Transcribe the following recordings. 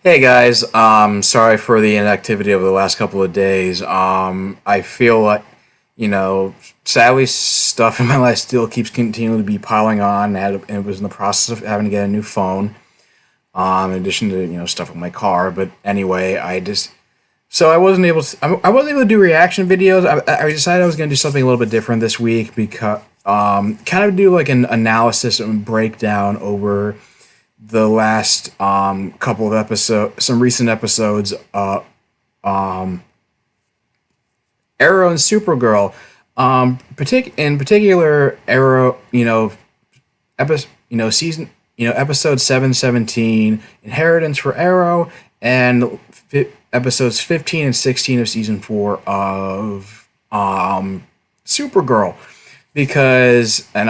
Hey guys, sorry for the inactivity over the last couple of days. I feel like, you know, sadly, stuff in my life still keeps continuing to be piling on. And was in the process of having to get a new phone, in addition to, stuff with my car. But anyway, so I wasn't able to do reaction videos. I decided I was going to do something a little bit different this week because, kind of do like an analysis and breakdown over the last couple of episodes, some recent episodes, Arrow and Supergirl. In particular, Arrow, season, episode 717, Inheritance for Arrow, and episodes 15 and 16 of season 4 of Supergirl, because and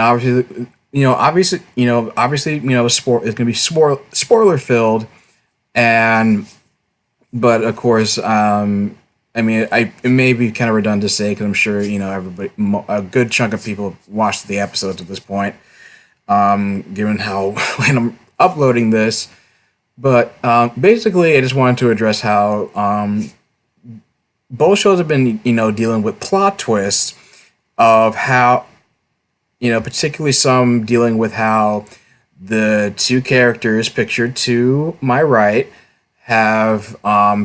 sport is going to be spoiler filled, and but of course, it may be kind of redundant to say because I'm sure everybody, a good chunk of people have watched the episodes at this point, given how when I'm uploading this. But basically, I just wanted to address how both shows have been dealing with plot twists of how particularly some dealing with how the two characters pictured to my right have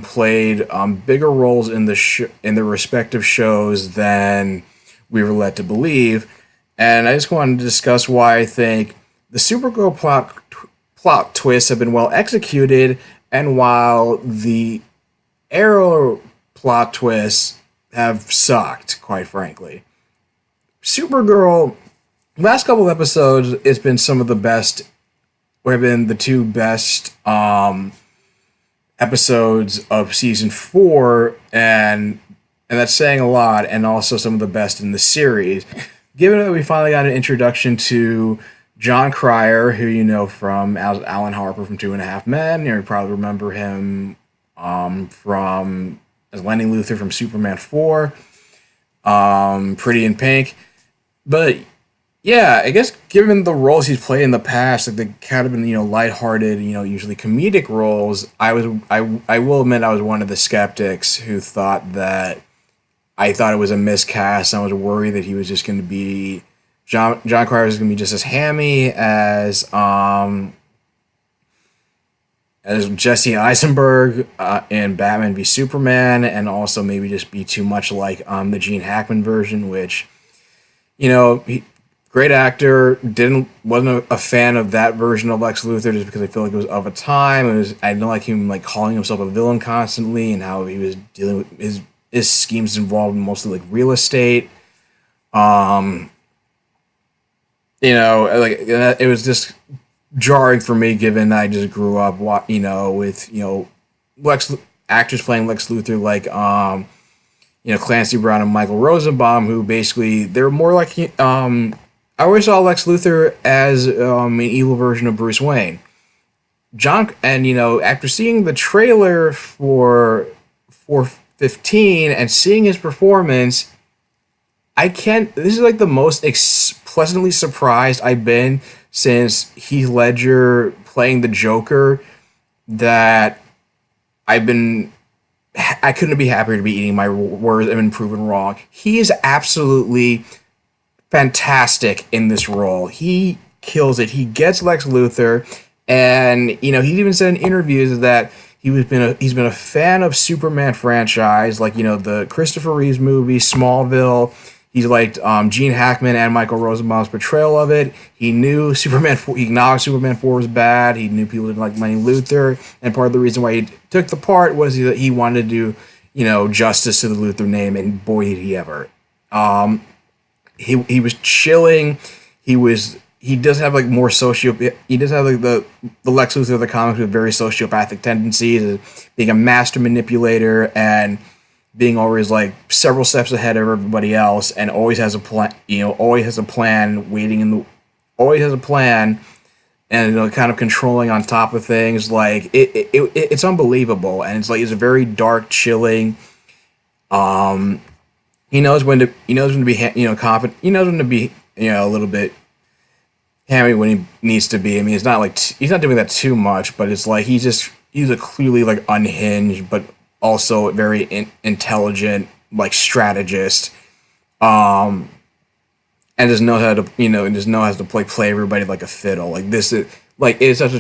played bigger roles in in their respective shows than we were led to believe, and I just wanted to discuss why I think the Supergirl plot twists have been well executed, and while the Arrow plot twists have sucked, quite frankly. Supergirl, last couple of episodes, it's been some of the best, or have been the two best episodes of season 4, and that's saying a lot, and also some of the best in the series. Given that we finally got an introduction to John Cryer, who you know from Alan Harper from Two and a Half Men, you probably remember him from as Lenny Luthor from Superman 4, Pretty in Pink, but yeah, I guess given the roles he's played in the past, like they kind of been lighthearted, usually comedic roles. I will admit I was one of the skeptics who thought that I thought it was a miscast. I was worried that he was just going to be John Cryer was going to be just as hammy as Jesse Eisenberg in Batman v Superman, and also maybe just be too much like the Gene Hackman version, which great actor. Wasn't a fan of that version of Lex Luthor just because I feel like it was of a time. I didn't like him calling himself a villain constantly, and how he was dealing with his schemes involved mostly like real estate. It was just jarring for me, given that I just grew up with actors playing Lex Luthor like Clancy Brown and Michael Rosenbaum, who basically they're more like I always saw Lex Luthor as an evil version of Bruce Wayne. After seeing the trailer for 415 and seeing his performance, this is like the most pleasantly surprised I've been since Heath Ledger playing the Joker, that I couldn't be happier to be eating my words and been proven wrong. He is absolutely fantastic in this role. He kills it. He gets Lex Luthor, and he even said in interviews that he's been a fan of Superman franchise, like the Christopher Reeves movie, Smallville. He's liked Gene Hackman and Michael Rosenbaum's portrayal of it. He knew Superman 4, he acknowledged Superman 4 was bad. He knew people didn't like Lenny Luthor, and part of the reason why he took the part was that he wanted to do justice to the Luthor name, and boy did he ever. He was chilling. He does have like more he does have like the Lex Luthor of the comics with very sociopathic tendencies, being a master manipulator and being always like several steps ahead of everybody else, and always has a plan. Always has a plan, always has a plan, and kind of controlling on top of things. Like it's unbelievable, and it's a very dark, chilling. He knows when to be confident. He knows when to be a little bit hammy when he needs to be. I mean, it's not like he's not doing that too much, but it's like he he's a clearly like unhinged, but also very intelligent like strategist. And just know how to and just know how to play everybody like a fiddle. Like this is like it's such a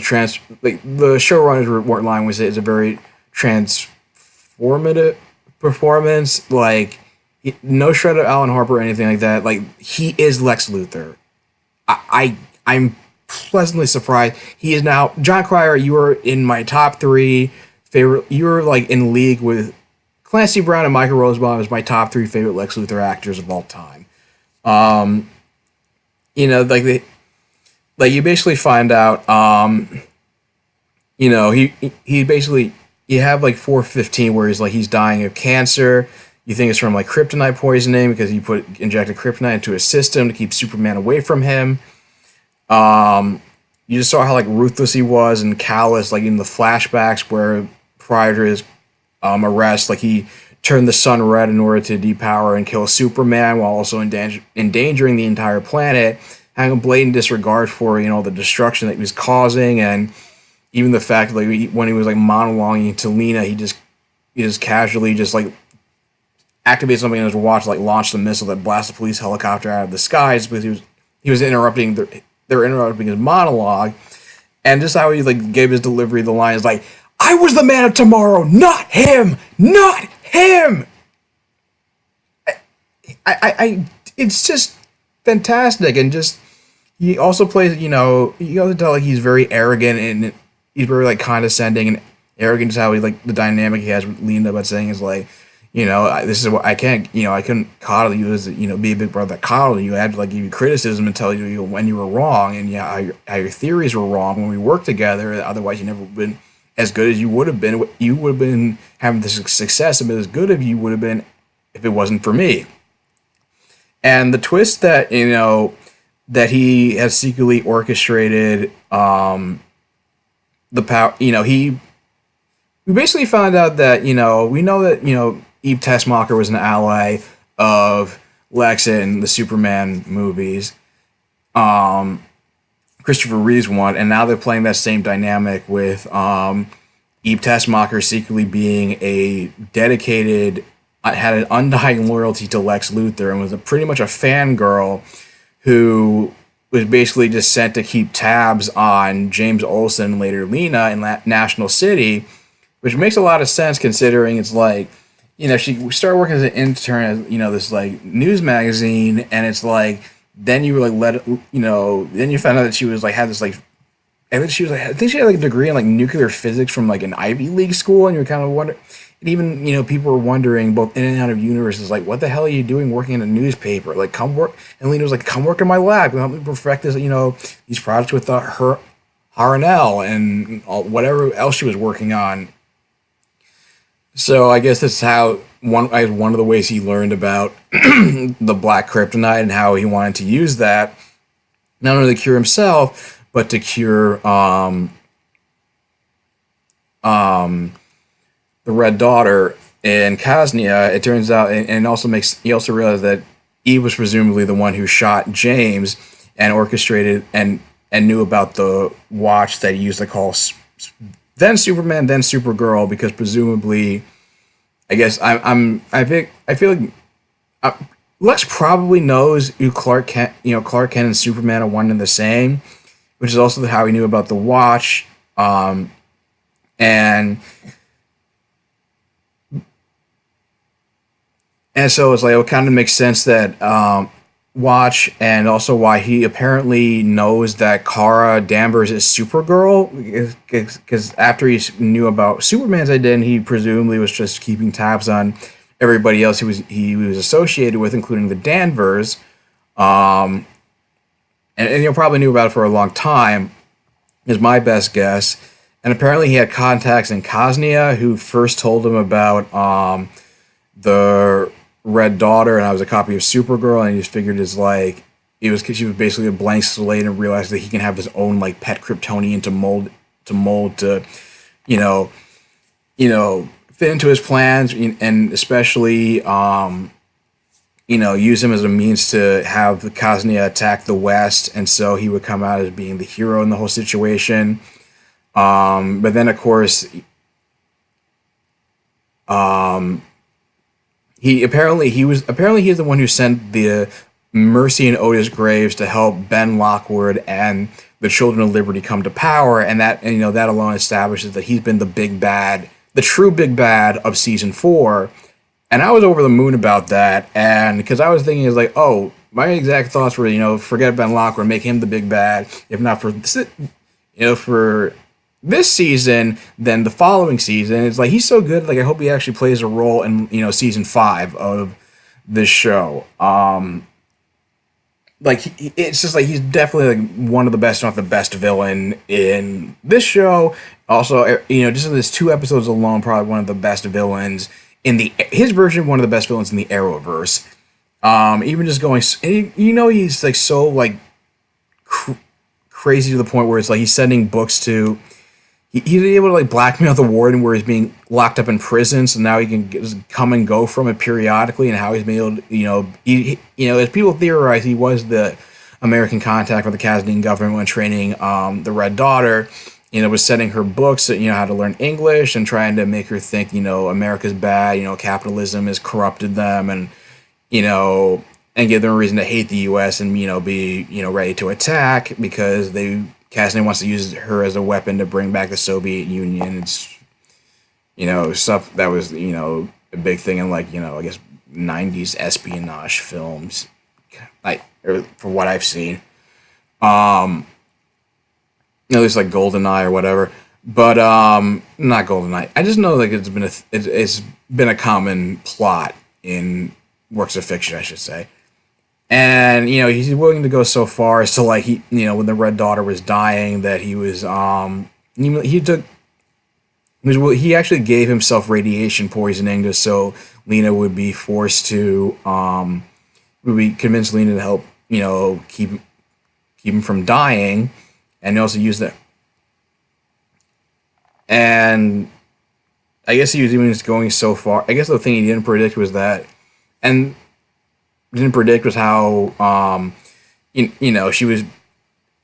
like the showrunners were line was it's a very transformative performance. Like no shred of Alan Harper or anything like that. Like he is Lex Luthor. I'm pleasantly surprised. He is now John Cryer. You are in my top three favorite. You're like in league with Clancy Brown and Michael Rosenbaum as my top three favorite Lex Luthor actors of all time. Like like you basically find out, he basically you have like 415 where he's dying of cancer. You think it's from like kryptonite poisoning because he injected kryptonite into his system to keep Superman away from him. You just saw how like ruthless he was and callous, like in the flashbacks where prior to his arrest, like he turned the sun red in order to depower and kill Superman while also endangering the entire planet, having a blatant disregard for the destruction that he was causing, and even the fact that like, when he was like monologuing to Lena, he just casually just like activated something on his watch, like launched a missile that blasted a police helicopter out of the skies because he was interrupting they're interrupting his monologue, and just how he like gave his delivery of the line is like, "I was the man of tomorrow, not him, not him." It's just fantastic, and just he also plays. You also tell like he's very arrogant and he's very like condescending and arrogant. Is how he like the dynamic he has with Lena, but saying is like, this is what I can't. I couldn't coddle you as be a big brother that coddled you. I had to like give you criticism and tell you when you were wrong and how your theories were wrong when we worked together. Otherwise, you never been as good as you would have been. You would have been having this success and been as good as you would have been if it wasn't for me. And the twist that that he has secretly orchestrated the power. We basically found out that we know that Eve Tessmacher was an ally of Lex in the Superman movies. Christopher Reeve's one, and now they're playing that same dynamic with Eve Tessmacher secretly being a dedicated, had an undying loyalty to Lex Luthor, and was pretty much a fangirl who was basically just sent to keep tabs on James Olsen, later Lena, in National City, which makes a lot of sense considering it's like, she started working as an intern at, this like news magazine, and it's like, then you were like then you found out that she was like had this like I think she had like a degree in like nuclear physics from like an Ivy League school, and you were kind of wondering, and even people were wondering both in and out of universes like, what the hell are you doing working in a newspaper? Like, come work. And Lena was like, come work in my lab and help me perfect this these projects with her Harnell and whatever else she was working on. So I guess that's how one of the ways he learned about the black kryptonite and how he wanted to use that not only to cure himself but to cure the Red Daughter in Kaznia. It turns out, and also he also realized that Eve was presumably the one who shot James and orchestrated and knew about the watch that he used to call then Superman, then Supergirl, because presumably, I guess I feel like Lex probably knows who Clark Kent and Superman are one and the same, which is also how he knew about the watch, and so it's like it kind of makes sense that Watch, and also why he apparently knows that Kara Danvers is Supergirl, because after he knew about Superman's identity, he presumably was just keeping tabs on everybody else he was associated with, including the Danvers, and he probably knew about it for a long time, is my best guess. And apparently he had contacts in Kaznia who first told him about the Red Daughter, and I was a copy of Supergirl, and he just figured she was basically a blank slate, and realized that he can have his own like pet Kryptonian to mold to fit into his plans, and especially use him as a means to have the Kaznia attack the West, and so he would come out as being the hero in the whole situation. But then of course, he's the one who sent the Mercy and Otis Graves to help Ben Lockwood and the Children of Liberty come to power, and that alone establishes that he's been the big bad, the true big bad of season 4. And I was over the moon about that, and because I was thinking, is like, oh, my exact thoughts were, forget Ben Lockwood, make him the big bad. If not for for this season, then the following season, it's like he's so good. Like I hope he actually plays a role in season 5 of this show. It's just like he's definitely like one of the best, not the best villain in this show. Also, just in this 2 episodes alone, probably one of the best villains in his version, one of the best villains in the Arrowverse. Even just going, he's like so like crazy to the point where it's like he's sending books to. He's able to like blackmail the warden where he's being locked up in prison, so now he can just come and go from it periodically, and how he's been able to, as people theorize, he was the American contact for the Kazan government when training the Red Daughter. Was sending her books, how to learn English and trying to make her think, America's bad, capitalism has corrupted them, and and give them a reason to hate the U.S. and be ready to attack because Cassidy wants to use her as a weapon to bring back the Soviet Union. It's stuff that was a big thing in like I guess 90s espionage films, like for what I've seen. At least like GoldenEye or whatever, but not GoldenEye. I just know like it's been a common plot in works of fiction, I should say. And he's willing to go so far as to like when the Red Daughter was dying, that he actually gave himself radiation poisoning just so Lena would be forced to would be convinced Lena to help keep him from dying, and he also used that. And I guess he was even just going so far. I guess the thing he didn't predict was that, and didn't predict was how she was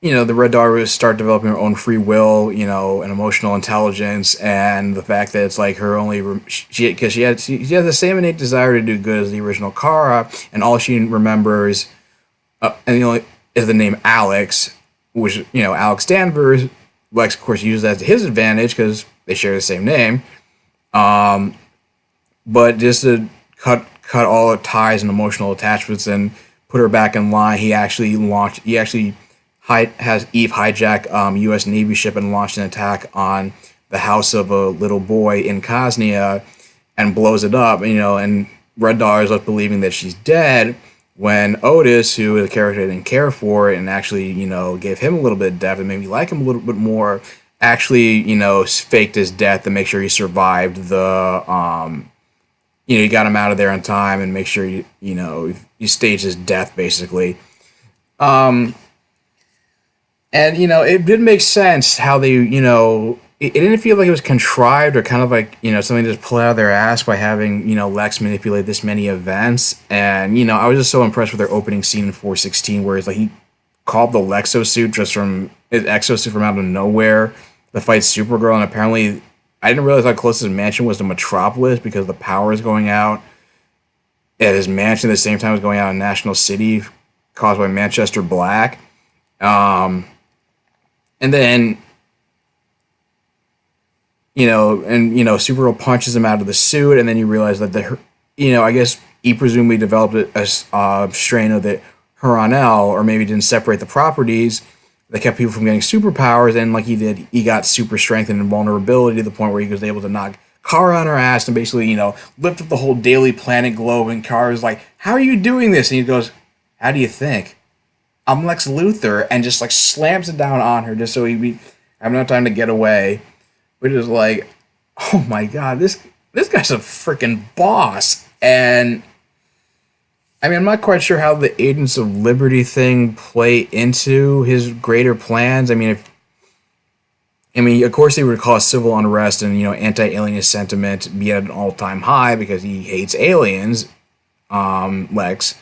the Red Daughter would start developing her own free will, and emotional intelligence, and the fact that it's like her only she has the same innate desire to do good as the original Kara, and all she remembers and the only is the name Alex, which Alex Danvers. Lex of course uses that to his advantage because they share the same name, but just to cut all the ties and emotional attachments and put her back in line, he actually has Eve hijack U.S. Navy ship and launched an attack on the house of a little boy in Kaznia and blows it up, and Red Daughter is left believing that she's dead, when Otis, who the character didn't care for and actually, gave him a little bit of depth and made me like him a little bit more, actually, faked his death to make sure he survived the you got him out of there on time and make sure you staged his death basically. And it did make sense how they it didn't feel like it was contrived or kind of like something to just pull out of their ass by having Lex manipulate this many events. And I was just so impressed with their opening scene in 416 where it's like he called the Lexosuit just from his exosuit from out of nowhere to fight Supergirl, and apparently I didn't realize how close his mansion was to Metropolis because the power is going out at his mansion at the same time as going out in National City caused by Manchester Black. And then, Supergirl punches him out of the suit, and then you realize that I guess he presumably developed a strain of the Huronel, or maybe didn't separate the properties that kept people from getting superpowers, and like he did, he got super strength and invulnerability to the point where he was able to knock Kara on her ass and basically, lift up the whole Daily Planet globe, and Kara's like, how are you doing this? And he goes, how do you think? I'm Lex Luthor, and just like slams it down on her just so he'd have enough time to get away. Which is like, oh my god, this guy's a freaking boss. And I mean, I'm not quite sure how the Agents of Liberty thing play into his greater plans. I mean, of course, they would cause civil unrest and anti-alien sentiment be at an all-time high because he hates aliens, Lex.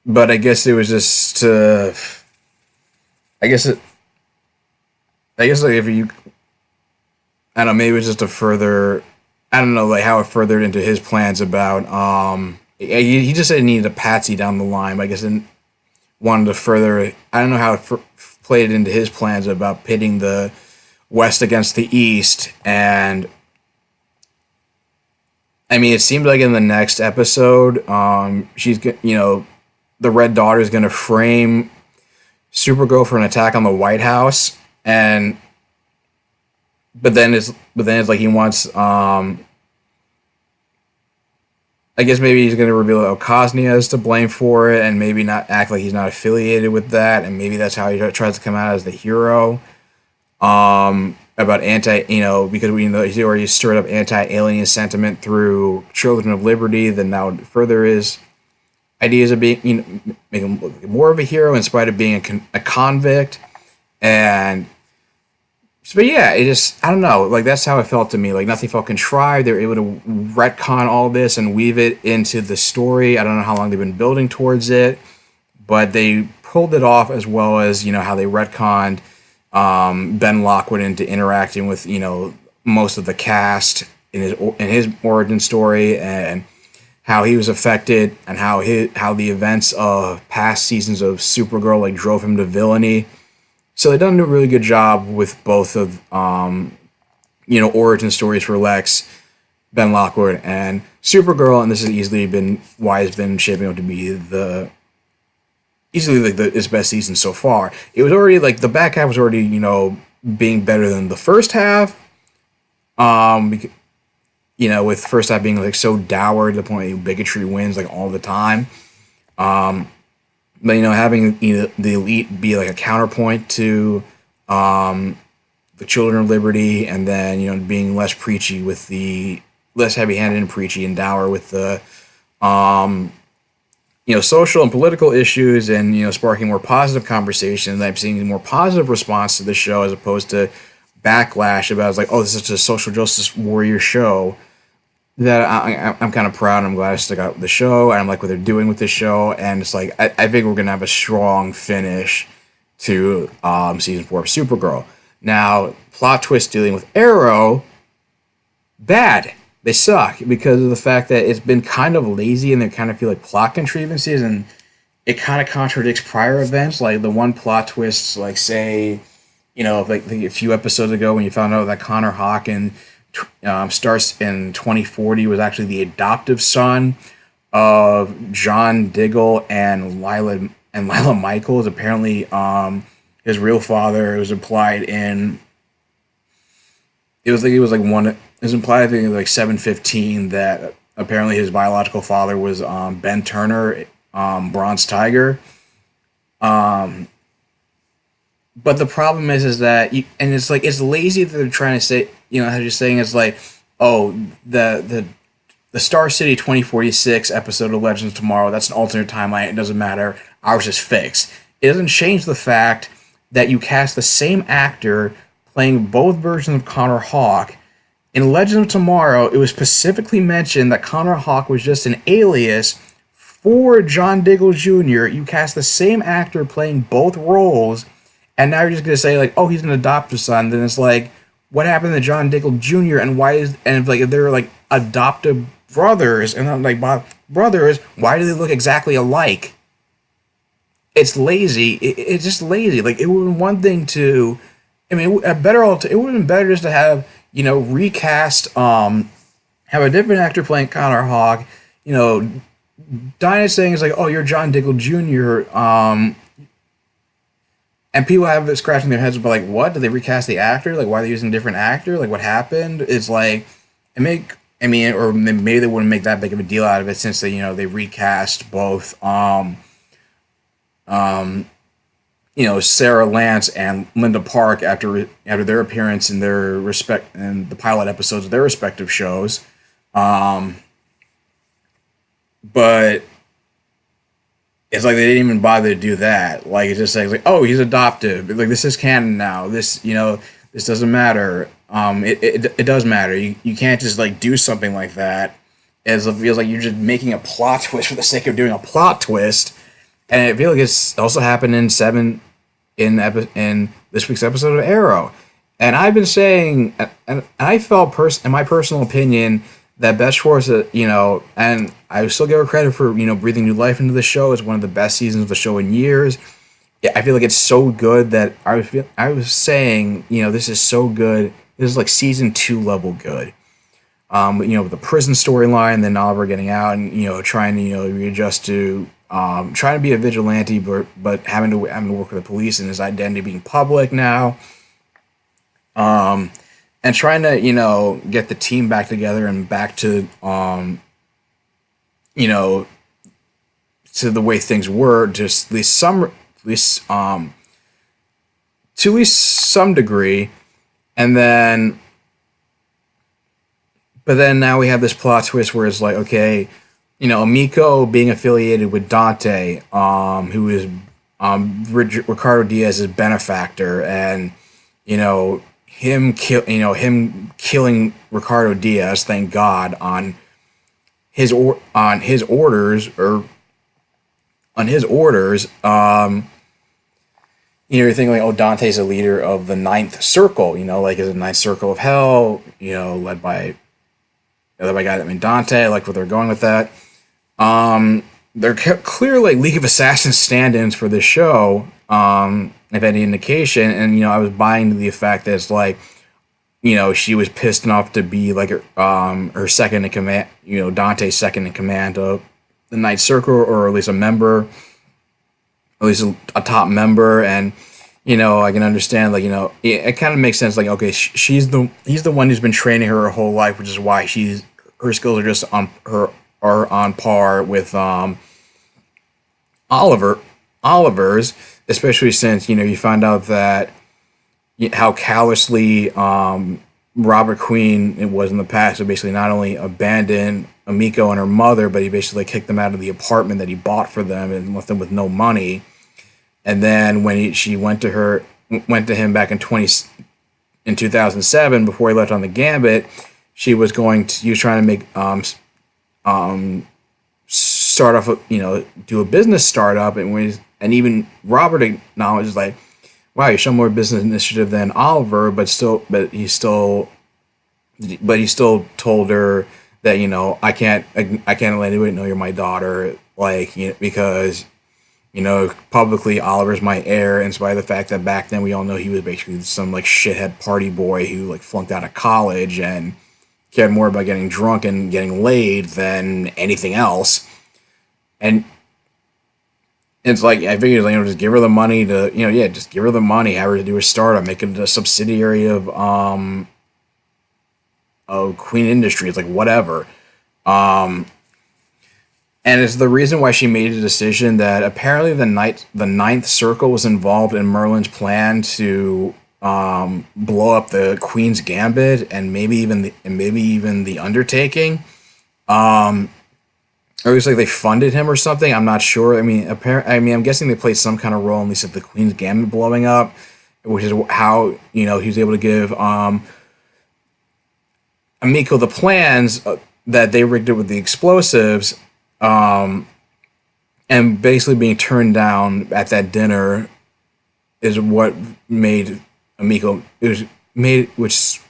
But I guess it was just I guess it. I guess like if you, I don't know, maybe it's just a further. I don't know, like how it furthered into his plans about. He just said he needed a patsy down the line. But I guess it wanted to further. I don't know how it played into his plans about pitting the West against the East, and I mean, it seemed like in the next episode, the Red Daughter is going to frame Supergirl for an attack on the White House, and but then it's like he wants. I guess maybe he's going to reveal that Ocasnia is to blame for it, and maybe not act like he's not affiliated with that, and maybe that's how he tries to come out as the hero. About because we know he already stirred up anti-alien sentiment through Children of Liberty, then now further his ideas of being, make him look more of a hero in spite of being a convict. And but yeah, it just, I don't know, like that's how it felt to me. Like nothing felt contrived. They were able to retcon all this and weave it into the story. I don't know how long they've been building towards it, but they pulled it off, as well as how they retconned Ben Lockwood into interacting with most of the cast in his origin story, and how he was affected, and how the events of past seasons of Supergirl like drove him to villainy. So they've done a really good job with both of origin stories for Lex, Ben Lockwood, and Supergirl, and this has easily been why it's been shaping up to be its best season so far. It was already like the back half was already being better than the first half. With the first half being like so dour to the point that bigotry wins like all the time. But having the elite be like a counterpoint to the Children of Liberty, and then being less preachy with the less heavy-handed and preachy and dour with the social and political issues, and sparking more positive conversations. I'm seeing a more positive response to the show as opposed to backlash about it's like, oh, this is a social justice warrior show. That I'm kind of proud. I'm glad I stuck out with the show, and I'm like what they're doing with the show, and it's like I think we're gonna have a strong finish to season 4 of Supergirl. Now, plot twist dealing with Arrow, bad. They suck because of the fact that it's been kind of lazy, and they kind of feel like plot contrivances, and it kind of contradicts prior events. Like the one plot twist, like say, like a few episodes ago when you found out that Connor Hawke and starts in 2040 was actually the adoptive son of John Diggle and Lila Michaels. Apparently, his real father, was implied in. It was implied, I think, like 715, that apparently his biological father was Ben Turner, Bronze Tiger. But the problem is that it's like it's lazy that they're trying to say, how you're saying it's like, oh, the Star City 2046 episode of Legends of Tomorrow, that's an alternate timeline. It doesn't matter. Ours is fixed. It doesn't change the fact that you cast the same actor playing both versions of Connor Hawke. In Legends of Tomorrow, it was specifically mentioned that Connor Hawke was just an alias for John Diggle Jr. You cast the same actor playing both roles, and now you're just going to say, like, oh, he's an adoptive son. Then it's like, what happened to John Diggle Jr. and if they're like adoptive brothers, and I'm like, brothers, why do they look exactly alike? It's lazy. It's just lazy. Like, it would have been one thing to, I mean, it would have been better just to have, recast, have a different actor playing Connor Hawke, Dinah saying is like, oh, you're John Diggle Jr., and people have it scratching their heads about like, what? Did they recast the actor? Like, why are they using a different actor? Like, what happened? It's like, or maybe they wouldn't make that big of a deal out of it since they recast both, Sarah Lance and Linda Park after their appearance in the pilot episodes of their respective shows. But it's like they didn't even bother to do that. Like, it's just like, oh, he's adoptive. Like, this is canon now. This doesn't matter. It does matter. You can't just like do something like that. As it feels like you're just making a plot twist for the sake of doing a plot twist. And I feel like it's also happened in in this week's episode of Arrow. And I've been saying, and I felt, in my personal opinion, that Beth Schwartz, and I still give her credit for, breathing new life into the show. It's one of the best seasons of the show in years. Yeah, I feel like it's so good that I was saying, this is so good. This is like season 2 level good. With the prison storyline, then Oliver getting out and trying to readjust to trying to be a vigilante, but having to work with the police and his identity being public now, and trying to get the team back together and back to you know to the way things were, just at least to at least some degree, and then. But then now we have this plot twist where it's like, okay, Miko being affiliated with Dante, who is Ricardo Diaz's benefactor, and him killing Ricardo Diaz, thank God, on his orders. You're thinking like, oh, Dante's a leader of the Ninth Circle, like is the Ninth Circle of Hell, led by the other guy, Dante. I like where they're going with that. They're clear like League of Assassins stand-ins for this show, if any indication. And I was buying to the fact that it's like, she was pissed enough to be like her second in command, Dante's second in command of the Night Circle, or at least a member, at least a top member. And I can understand, like, it kind of makes sense. Like, okay, he's the one who's been training her whole life, which is why her skills are just on par with Oliver's, especially since you find out that how callously Robert Queen it was in the past. So basically, not only abandoned Amiko and her mother, but he basically kicked them out of the apartment that he bought for them and left them with no money. And then when she went to him back in 2007, before he left on the Gambit, he was trying to make start off, do a business startup, and even Robert acknowledged, like, wow, you show more business initiative than Oliver, but he still told her that I can't let anybody know you're my daughter, like, because publicly Oliver's my heir, in spite of the fact that back then we all know he was basically some like shithead party boy who like flunked out of college and cared more about getting drunk and getting laid than anything else. And it's like, I figured, just give her the money to, just give her the money, have her do a startup, make it a subsidiary of Queen Industries, like whatever. And it's the reason why she made a decision that apparently the Ninth Circle was involved in Merlin's plan to blow up the Queen's Gambit and maybe even the Undertaking. Or it was like they funded him or something. I'm not sure. I'm guessing they played some kind of role, at least at the Queen's Gambit blowing up, which is how he was able to give Amiko the plans that they rigged it with the explosives. And basically being turned down at that dinner is what made Amiko.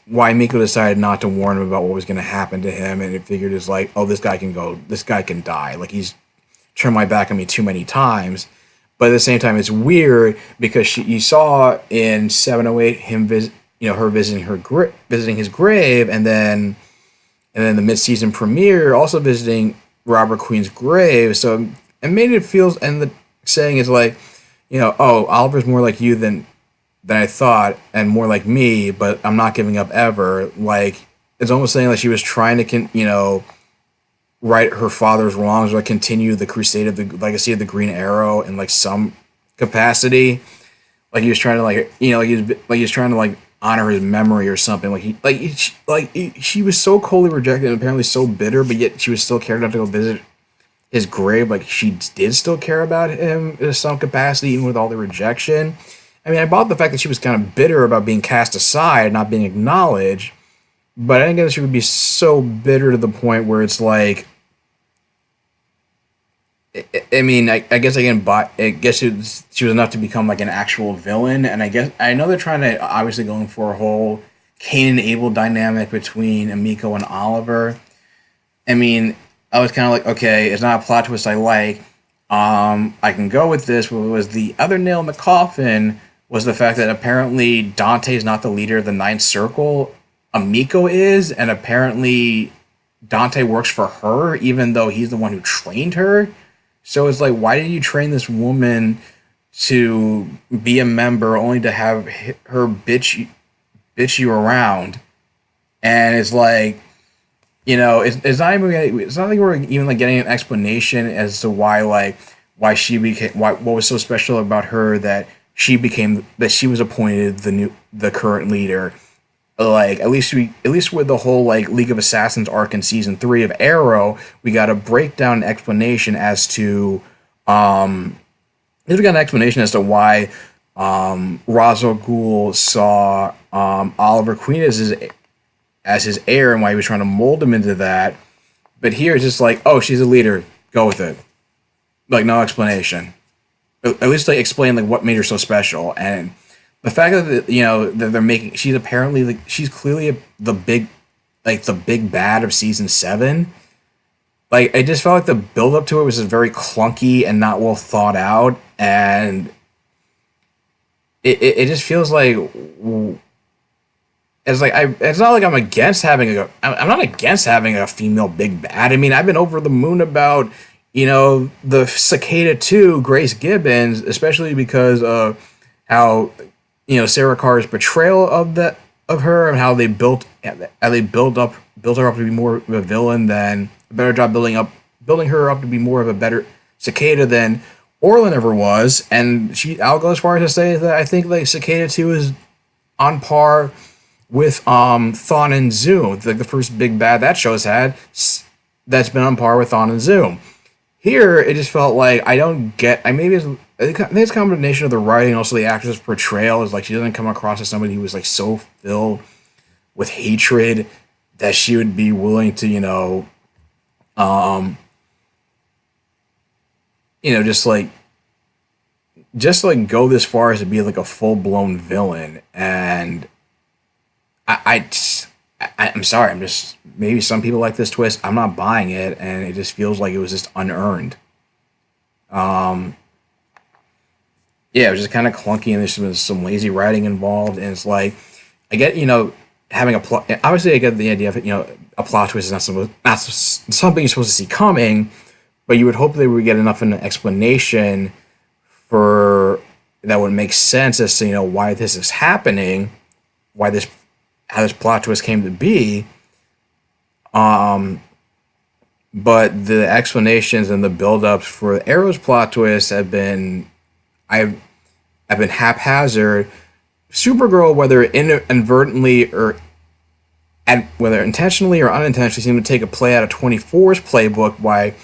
Why Miko decided not to warn him about what was going to happen to him, and it figured it's like, oh, this guy can die. Like, he's turned my back on me too many times. But at the same time, it's weird because you saw in 708 him her visiting his grave, and then the mid-season premiere also visiting Robert Queen's grave. So it made it feel, and the saying is like, oh, Oliver's more like you than I thought, and more like me, but I'm not giving up ever. Like, it's almost saying like she was trying to right her father's wrongs, or like continue the crusade of the legacy of the Green Arrow in like some capacity. Like he was trying to he was trying to honor his memory or something. She was so coldly rejected and apparently so bitter, but yet she was still cared enough to go visit his grave. Like, she did still care about him in some capacity, even with all the rejection. I bought the fact that she was kind of bitter about being cast aside, not being acknowledged, but I didn't get that she would be so bitter to the point where it's like, I mean, I guess again, but I guess she was enough to become like an actual villain, and I guess I know they're trying to obviously going for a whole Cain and Abel dynamic between Amiko and Oliver. I mean, I was kind of like, okay, it's not a plot twist I like. I can go with this. What was the other nail in the coffin was the fact that apparently Dante is not the leader of the Ninth Circle. Amiko is, and apparently Dante works for her, even though he's the one who trained her. So it's like, why did you train this woman to be a member only to have her bitch you around? And it's like, it's not even it's not like we're even like getting an explanation as to why she became what was so special about her that she was appointed the current leader. Like at least with the whole like League of Assassins arc in season 3 of Arrow, we got a breakdown explanation as to we got an explanation as to why Ra's al Ghul saw Oliver Queen as his heir and why he was trying to mold him into that. But here it's just like, oh, she's a leader, go with it. Like no explanation. At least they explain like what made her so special. And the fact that that they're making she's apparently like she's clearly the big bad of season 7. Like I just felt like the build up to it was just very clunky and not well thought out, and it just feels like it's not like I'm not against having a female big bad. I mean, I've been over the moon about the Cicada 2 Grace Gibbons, especially because of how Sarah Carr's portrayal of her and how they built her up to be more of a villain than a better job building her up to be more of a better Cicada than Orlin ever was. And I'll go as far as to say that I think like Cicada 2 is on par with Thawne and Zoom, like the first big bad that show's had, that's been on par with Thawne and Zoom. Here, it just felt like I don't get. Maybe it's a combination of the writing and also the actress' portrayal is like she doesn't come across as somebody who was like so filled with hatred that she would be willing to just like go this far as to be like a full blown villain. And I, I'm sorry. I'm just maybe some people like this twist. I'm not buying it, and it just feels like it was just unearned. Um, yeah, it was just kind of clunky, and there's some lazy writing involved. And it's like I get having a plot. Obviously, I get the idea of a plot twist is not something you're supposed to see coming, but you would hope they would get enough of an explanation for that would make sense as to why this is happening, why this how this plot twist came to be. Um, but the explanations and the build-ups for Arrow's plot twist I've have been haphazard. Supergirl, whether inadvertently or whether intentionally or unintentionally, seemed to take a play out of 24's playbook by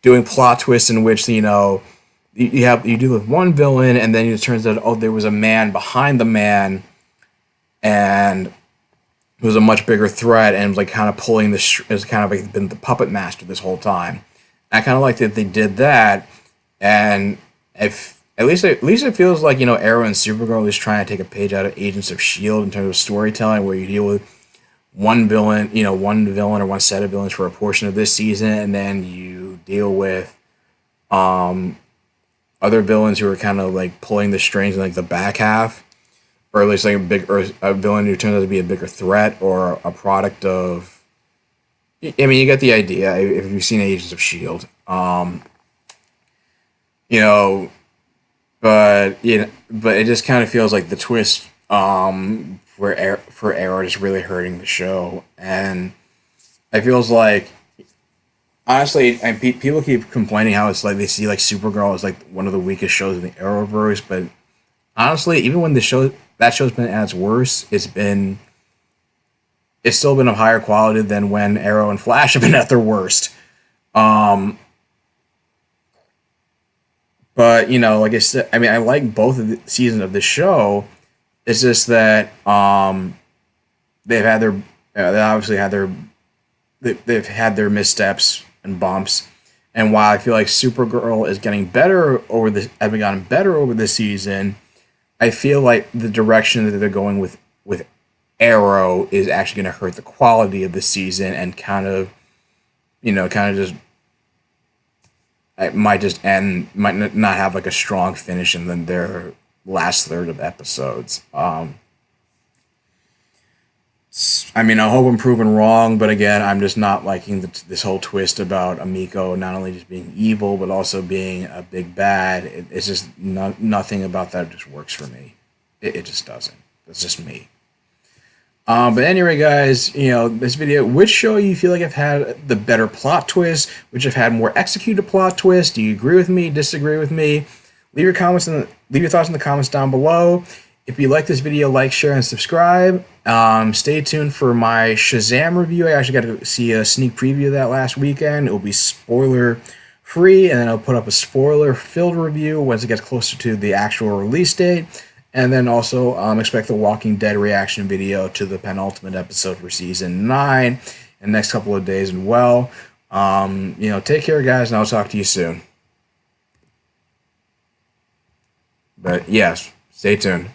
doing plot twists in which you deal with one villain and then it turns out there was a man behind the man and it was a much bigger threat and like kind of pulling is kind of like been the puppet master this whole time. I kind of like that they did that, and if at least it feels like Arrow and Supergirl is trying to take a page out of Agents of Shield in terms of storytelling, where you deal with one villain or one set of villains for a portion of this season, and then you deal with um other villains who are kind of like pulling the strings in like the back half, or at least like a villain who turns out to be a bigger threat or a product of. I mean, you get the idea if you've seen Agents of Shield, you know. But it just kind of feels like the twist for Arrow is really hurting the show, and it feels like honestly, and people keep complaining how it's like they see like Supergirl as like one of the weakest shows in the Arrowverse, but honestly, even when that show's been at its worst, it's still been of higher quality than when Arrow and Flash have been at their worst. Um, but like I said, I mean, I like both of the seasons of the show. It's just that they've had they obviously had they've had their missteps and bumps, And while I feel like Supergirl is getting better over this, have gotten better over this season, I feel like the direction that they're going with Arrow is actually going to hurt the quality of the season and kind of, kind of just it might just end, might not have like a strong finish in their last third of episodes. I mean, I hope I'm proven wrong, but again, I'm just not liking this whole twist about Amiko not only just being evil but also being a big bad. It's just nothing about that just works for me. It just doesn't. It's just me. But anyway, guys, this video, which show you feel like I've had the better plot twist, which have had more executed plot twist? Do you agree with me? Disagree with me? Leave your thoughts in the comments down below. If you like this video, like, share, and subscribe. Stay tuned for my Shazam review. I actually got to see a sneak preview of that last weekend. It will be spoiler free, and then I'll put up a spoiler filled review once it gets closer to the actual release date. And then also expect the Walking Dead reaction video to the penultimate episode for season 9 in the next couple of days as well. Take care, guys, and I'll talk to you soon. But yes, stay tuned.